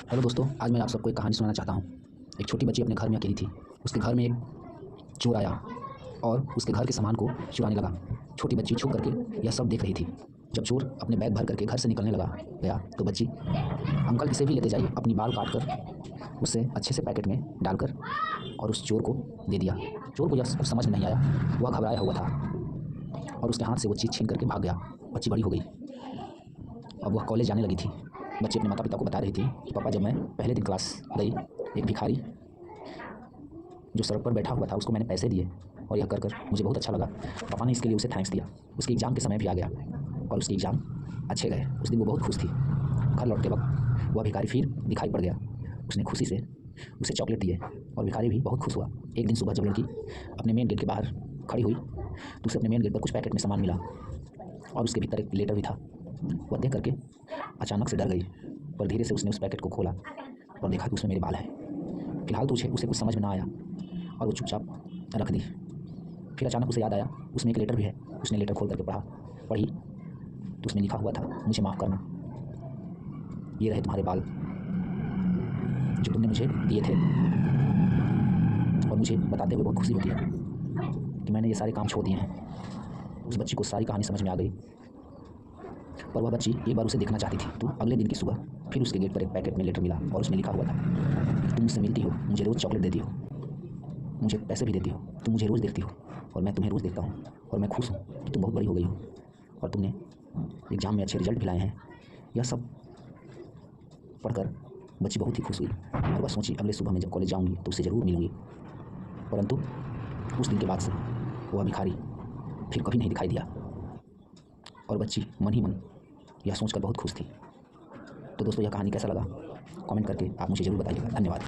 Hello दोस्तों, आज मैं आप सबको एक कहानी सुनाना चाहता हूँ। एक छोटी बच्ची अपने घर में अकेली थी। उसके घर में एक चोर आया और उसके घर के सामान को चुराने लगा। छोटी बच्ची छुप करके यह सब देख रही थी। जब चोर अपने बैग भर करके घर से निकलने गया तो बच्ची, अंकल इसे भी लेते जाइए, अपनी बाल काट कर उसे अच्छे से पैकेट में डालकर और उस चोर को दे दिया। चोर को यह कुछ समझ में नहीं आया, वह घबराया हुआ था और उसके हाथ से वो चीज़ छीन करके भाग गया। बच्ची बड़ी हो गई, अब वह कॉलेज जाने लगी थी। बच्ची अपने माता पिता को बता रही थी कि पापा, जब मैं पहले दिन क्लास गई, एक भिखारी जो सड़क पर बैठा हुआ था उसको मैंने पैसे दिए और यह कर मुझे बहुत अच्छा लगा। पापा ने इसके लिए उसे थैंक्स दिया। उसके एग्ज़ाम के समय भी आ गया और उसके एग्ज़ाम अच्छे गए। उस दिन वो बहुत खुश थी। घर लौटते वक्त वह भिखारी फिर दिखाई पड़ गया। उसने खुशी से उसे चॉकलेट दिए और भिखारी भी बहुत खुश हुआ। एक दिन सुबह जब लड़की अपने मेन गेट के बाहर खड़ी हुई तो उसे अपने मेन गेट पर कुछ पैकेट में सामान मिला और उसके भीतर एक लेटर भी था। वह देख करके अचानक से डर गई, पर धीरे से उसने उस पैकेट को खोला और देखा कि उसमें मेरे बाल हैं। फिलहाल तो उसे कुछ समझ में ना आया और वो चुपचाप रख दी। फिर अचानक उसे याद आया उसमें एक लेटर भी है। उसने लेटर खोल करके पढ़ी तो उसमें लिखा हुआ था, मुझे माफ़ करना, ये रहे तुम्हारे बाल जो तुमने मुझे दिए थे। और मुझे बताते हुए बहुत खुशी होती है कि मैंने ये सारे काम छोड़ दिए हैं। उस बच्ची को सारी कहानी समझ में आ गई, पर वह बच्ची एक बार उसे देखना चाहती थी। तो अगले दिन की सुबह फिर उसके गेट पर एक पैकेट में लेटर मिला और उसमें लिखा हुआ था, तुम मुझसे मिलती हो, मुझे रोज़ चॉकलेट देती हो, मुझे पैसे भी देती हो, तुम मुझे रोज़ देखती हो और मैं तुम्हें रोज़ देखता हूँ और मैं खुश हूँ कि तुम बहुत बड़ी हो गई हो और तुमने एग्ज़ाम में अच्छे रिजल्ट भी लाए हैं। यह सब पढ़कर बच्ची बहुत ही खुश हुई और वह सोची, अगले सुबह मैं जब कॉलेज जाऊँगी तो उससे ज़रूर मिलूँगी। परंतु उस दिन के बाद से वह भिखारी फिर कभी नहीं दिखाई दिया और बच्ची मन ही मन यह सोचकर बहुत खुश थी। तो दोस्तों, यह कहानी कैसा लगा कमेंट करके आप मुझे ज़रूर बताइएगा। धन्यवाद।